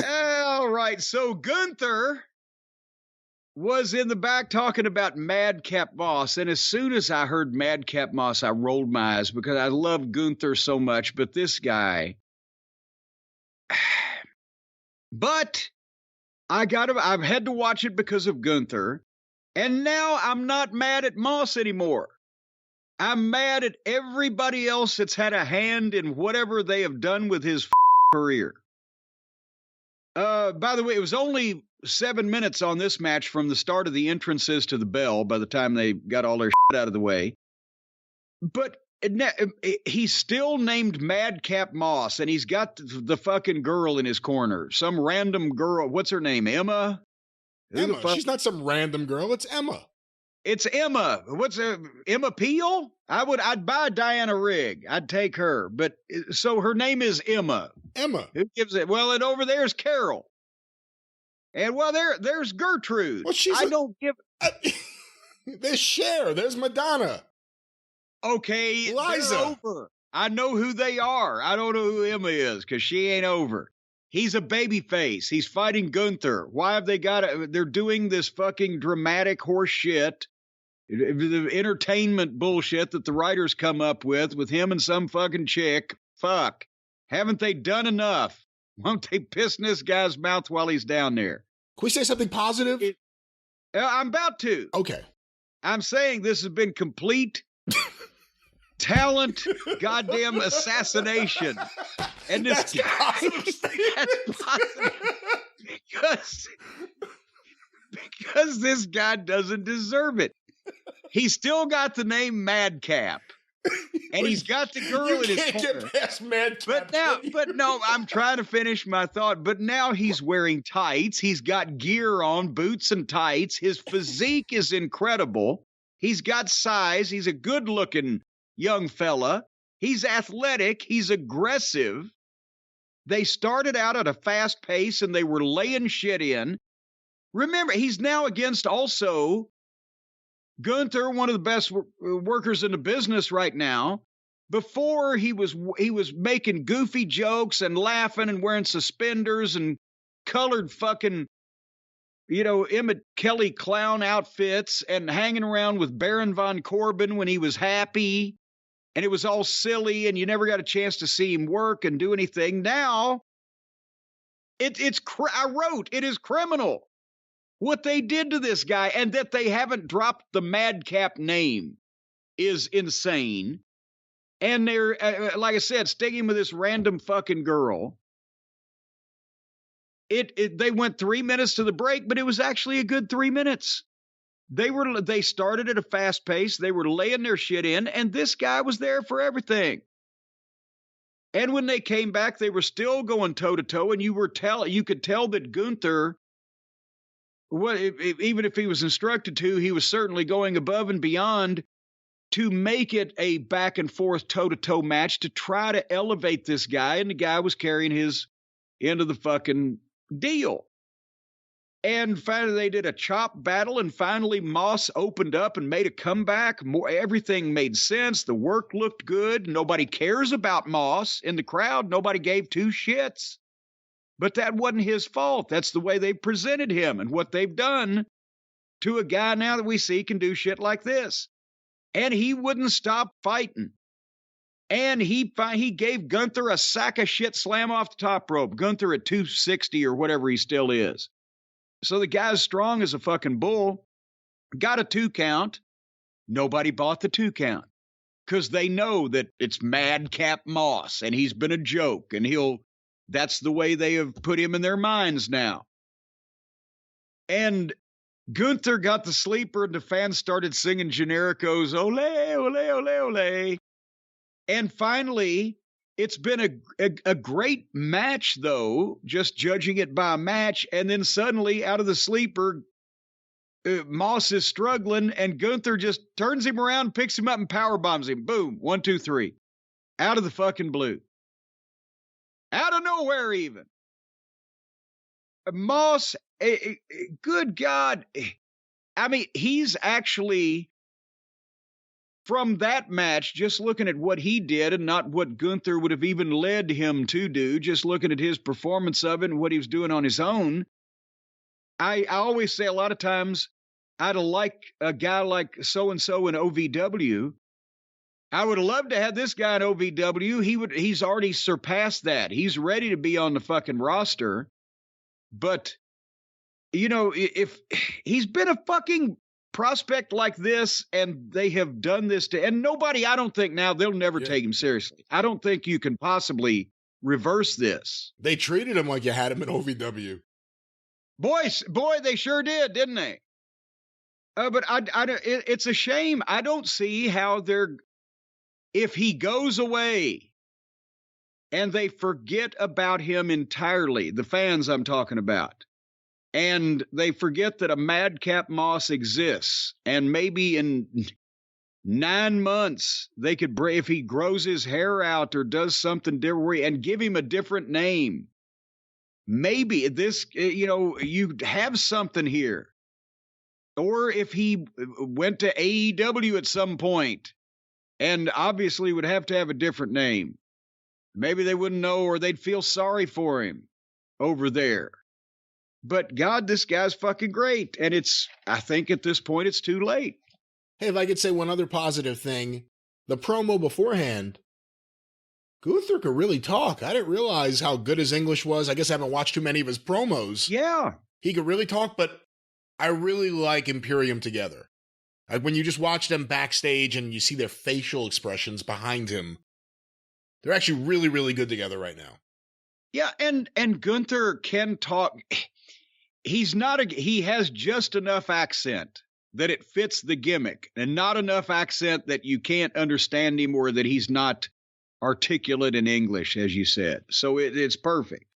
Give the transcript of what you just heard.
All right. So Gunther was in the back talking about Madcap Moss. And as soon as I heard Madcap Moss, I rolled my eyes because I love Gunther so much. But this guy. But I've had to watch it because of Gunther. And now I'm not mad at Moss anymore. I'm mad at everybody else that's had a hand in whatever they have done with his career. By the way, it was only 7 minutes on this match from the start of the entrances to the bell by the time they got all their shit out of the way. But he's still named Madcap Moss, and he's got the fucking girl in his corner. Some random girl. What's her name? Emma? Emma. She's not some random girl. It's Emma. It's Emma. What's Emma Peel? I'd buy Diana Rigg. I'd take her. But so her name is Emma. Emma. Who gives it? Well, and over there's Carol. And well, there's Gertrude. Well, don't give. There's Cher. There's Madonna. Okay, Liza. They're over. I know who they are. I don't know who Emma is because she ain't over. He's a baby face. He's fighting Gunther. Why have they got it? They're doing this fucking dramatic horse shit, the entertainment bullshit that the writers come up with him and some fucking chick. Fuck. Haven't they done enough? Won't they piss in this guy's mouth while he's down there? Can we say something positive? I'm about to. Okay. I'm saying this has been complete talent goddamn assassination. And this guy, that's positive because this guy doesn't deserve it. He's still got the name Madcap, and he's got the girl in his corner. You can't get past Madcap. But no, I'm trying to finish my thought. But now he's wearing tights. He's got gear on, boots and tights. His physique is incredible. He's got size. He's a good-looking young fella. He's athletic. He's aggressive. They started out at a fast pace and they were laying shit in. Remember, he's now against also Gunther, one of the best workers in the business right now. Before he was making goofy jokes and laughing and wearing suspenders and colored fucking, Emmett Kelly clown outfits and hanging around with Baron von Corbin when he was happy. And it was all silly, and you never got a chance to see him work and do anything. Now, it is criminal what they did to this guy, and that they haven't dropped the Madcap name is insane. And they're, like I said, sticking with this random fucking girl. They went 3 minutes to the break, but it was actually a good 3 minutes. They started at a fast pace. They were laying their shit in, and this guy was there for everything. And when they came back, they were still going toe to toe, and you could tell that Gunther, even if he was instructed to, he was certainly going above and beyond to make it a back and forth toe to toe match to try to elevate this guy, and the guy was carrying his end of the fucking deal. And finally, they did a chop battle, and finally Moss opened up and made a comeback. Everything made sense. The work looked good. Nobody cares about Moss in the crowd. Nobody gave two shits. But that wasn't his fault. That's the way they presented him and what they've done to a guy now that we see can do shit like this. And he wouldn't stop fighting. And he gave Gunther a sack of shit slam off the top rope. Gunther at 260 or whatever he still is. So the guy's strong as a fucking bull. Got a 2 count. Nobody bought the 2 count because they know that it's Madcap Moss and he's been a joke and that's the way they have put him in their minds now. And Gunther got the sleeper and the fans started singing Genericos, ole, ole, ole, ole. And finally, it's been a great match, though, just judging it by a match. And then suddenly, out of the sleeper, Moss is struggling, and Gunther just turns him around, picks him up, and power bombs him. Boom, 1, 2, 3. Out of the fucking blue. Out of nowhere, even. Moss, good God. I mean, he's actually from that match, just looking at what he did and not what Gunther would have even led him to do, just looking at his performance of it and what he was doing on his own, I always say a lot of times, I'd like a guy like so-and-so in OVW. I would have loved to have this guy in OVW. He's already surpassed that. He's ready to be on the fucking roster. But, you know, if he's been a fucking prospect like this and they have done this to, and nobody, I don't think now, they'll never take him seriously. I don't think you can possibly reverse this. They treated him like you had him in OVW. Boy, they sure did, didn't they? But it's a shame. I don't see how if he goes away and they forget about him entirely, the fans I'm talking about, and they forget that a Madcap Moss exists, and maybe in 9 months they could if he grows his hair out or does something different and give him a different name. Maybe this, you have something here. Or if he went to AEW at some point and obviously would have to have a different name. Maybe they wouldn't know, or they'd feel sorry for him over there. But God, this guy's fucking great. And I think at this point, it's too late. Hey, if I could say one other positive thing, the promo beforehand, Gunther could really talk. I didn't realize how good his English was. I guess I haven't watched too many of his promos. Yeah. He could really talk, but I really like Imperium together. Like when you just watch them backstage and you see their facial expressions behind him, they're actually really, really good together right now. Yeah, and Gunther can talk. He has just enough accent that it fits the gimmick, and not enough accent that you can't understand him or that he's not articulate in English, as you said. So it's perfect.